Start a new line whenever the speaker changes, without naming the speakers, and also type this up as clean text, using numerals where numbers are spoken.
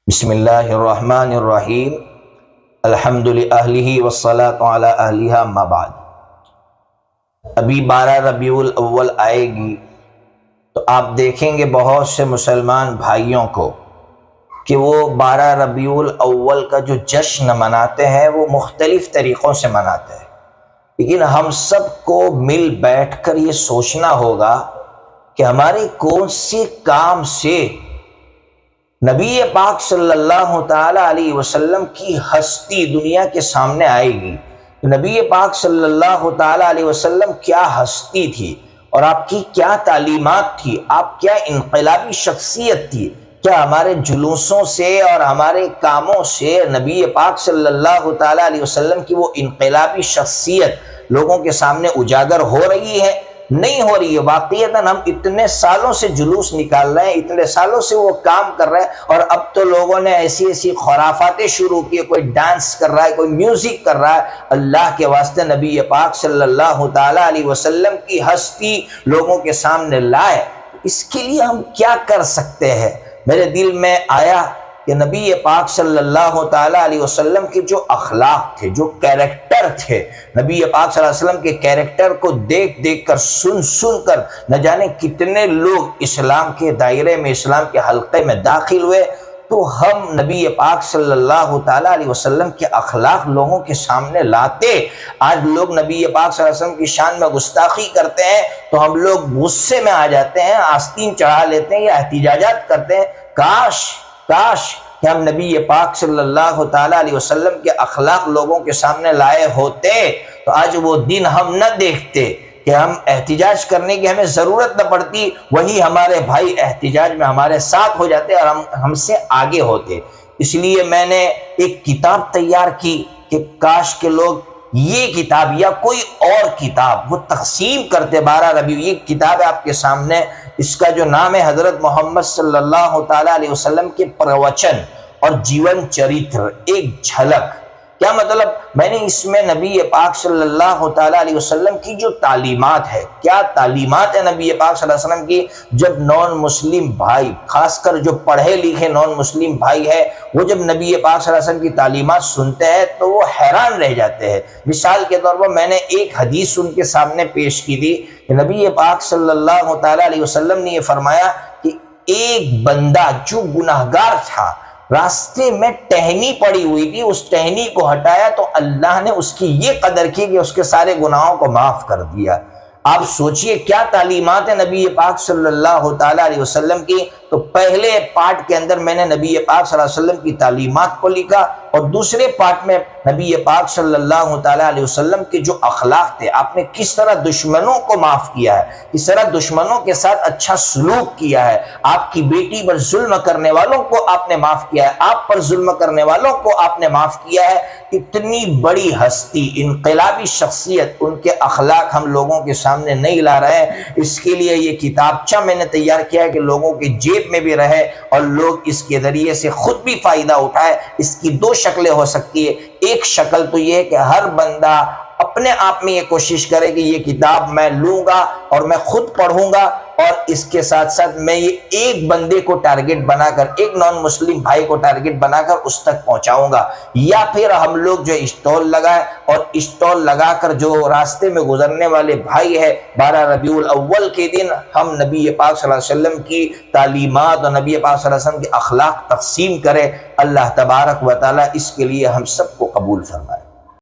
بسم اللہ الرحمن الرحیم الحمد للہ والصلاۃ علی اہلہا اما بعد۔ ابھی 12 ربیع الاول آئے گی تو آپ دیکھیں گے بہت سے مسلمان بھائیوں کو کہ وہ 12 ربیع الاول کا جو جشن مناتے ہیں وہ مختلف طریقوں سے مناتے ہیں، لیکن ہم سب کو مل بیٹھ کر یہ سوچنا ہوگا کہ ہمارے کون سے کام سے نبی پاک صلی اللہ تعالی علیہ وسلم کی ہستی دنیا کے سامنے آئے گی۔ نبی پاک صلی اللہ تعالی علیہ وسلم کیا ہستی تھی اور آپ کی کیا تعلیمات تھی، آپ کیا انقلابی شخصیت تھی۔ کیا ہمارے جلوسوں سے اور ہمارے کاموں سے نبی پاک صلی اللہ تعالی علیہ وسلم کی وہ انقلابی شخصیت لوگوں کے سامنے اجاگر ہو رہی ہے؟ نہیں ہو رہی ہے۔ واقعتاً ہم اتنے سالوں سے جلوس نکال رہے ہیں، اتنے سالوں سے وہ کام کر رہے ہیں، اور اب تو لوگوں نے ایسی خرافاتیں شروع کی، کوئی ڈانس کر رہا ہے، کوئی میوزک کر رہا ہے۔ اللہ کے واسطے نبی پاک صلی اللہ تعالی علیہ وسلم کی ہستی لوگوں کے سامنے لائے، اس کے لیے ہم کیا کر سکتے ہیں؟ میرے دل میں آیا کہ نبی پاک صلی اللہ تعالی علیہ وسلم کے جو اخلاق تھے، جو کیریکٹر تھے، نبی پاک صلی اللہ علیہ وسلم کے کیریکٹر کو دیکھ دیکھ کر سن کر نہ جانے کتنے لوگ اسلام کے دائرے میں، اسلام کے حلقے میں داخل ہوئے۔ تو ہم نبی پاک صلی اللہ تعالی علیہ وسلم کے اخلاق لوگوں کے سامنے لاتے۔ آج لوگ نبی پاک صلی اللہ علیہ وسلم کی شان میں گستاخی کرتے ہیں تو ہم لوگ غصے میں آ جاتے ہیں، آستین چڑھا لیتے ہیں یا احتجاجات کرتے ہیں۔ کاش کہ ہم نبی پاک صلی اللہ تعالی علیہ وسلم کے اخلاق لوگوں کے سامنے لائے ہوتے تو آج وہ دن ہم نہ دیکھتے کہ ہم احتجاج کرنے کی ہمیں ضرورت نہ پڑتی، وہی ہمارے بھائی احتجاج میں ہمارے ساتھ ہو جاتے اور ہم سے آگے ہوتے۔ اس لیے میں نے ایک کتاب تیار کی کہ کاش کے لوگ یہ کتاب یا کوئی اور کتاب وہ تقسیم کرتے 12 ربیع۔ یہ کتاب ہے آپ کے سامنے، اس کا جو نام ہے حضرت محمد صلی اللہ تعالی علیہ وسلم کے پروچن اور جیون چریتر، ایک جھلک۔ کیا مطلب؟ میں نے اس میں نبی پاک صلی اللہ تعالی علیہ وسلم کی جو تعلیمات ہے، کیا تعلیمات ہے نبی پاک صلی اللہ علیہ وسلم کی، جب نان مسلم بھائی، خاص کر جو پڑھے لکھے نان مسلم بھائی ہے، وہ جب نبی پاک صلی اللہ علیہ وسلم کی تعلیمات سنتے ہیں تو وہ حیران رہ جاتے ہیں۔ مثال کے طور پر میں نے ایک حدیث ان کے سامنے پیش کی تھی کہ نبی پاک صلی اللہ تعالی علیہ وسلم نے یہ فرمایا کہ ایک بندہ جو گناہگار تھا، راستے میں ٹہنی پڑی ہوئی تھی، اس ٹہنی کو ہٹایا تو اللہ نے اس کی یہ قدر کی کہ اس کے سارے گناہوں کو معاف کر دیا۔ آپ سوچئے کیا تعلیمات ہیں نبی پاک صلی اللہ تعالی علیہ وسلم کی۔ تو پہلے پارٹ کے اندر میں نے نبی پاک صلی اللہ علیہ وسلم کی تعلیمات کو لکھا، اور دوسرے پارٹ میں نبی پاک صلی اللہ تعالی علیہ وسلم کے جو اخلاق تھے، آپ نے کس طرح دشمنوں کو معاف کیا ہے، کس طرح دشمنوں کے ساتھ اچھا سلوک کیا ہے، آپ کی بیٹی پر ظلم کرنے والوں کو آپ نے معاف کیا ہے، آپ پر ظلم کرنے والوں کو آپ نے معاف کیا ہے۔ اتنی بڑی ہستی، انقلابی شخصیت، ان کے اخلاق ہم لوگوں کے سامنے نہیں لا رہے ہیں۔ اس کے لیے یہ کتابچہ میں نے تیار کیا ہے کہ لوگوں کے جیب میں بھی رہے اور لوگ اس کے ذریعے سے خود بھی فائدہ اٹھائے۔ اس کی دو شکلیں ہو سکتی ہے۔ ایک شکل تو یہ ہے کہ ہر بندہ اپنے آپ میں یہ کوشش کرے کہ یہ کتاب میں لوں گا اور میں خود پڑھوں گا، اور اس کے ساتھ ساتھ میں یہ ایک بندے کو ٹارگٹ بنا کر، ایک نان مسلم بھائی کو ٹارگٹ بنا کر اس تک پہنچاؤں گا، یا پھر ہم لوگ جو اسٹال لگائیں اور اسٹال لگا کر جو راستے میں گزرنے والے بھائی ہے، 12 ربیع الاول کے دن ہم نبی پاک صلی اللہ علیہ وسلم کی تعلیمات اور نبی پاک صلی اللہ علیہ وسلم کے اخلاق تقسیم کریں۔ اللہ تبارک و تعالی اس کے لیے ہم سب کو قبول فرمائے۔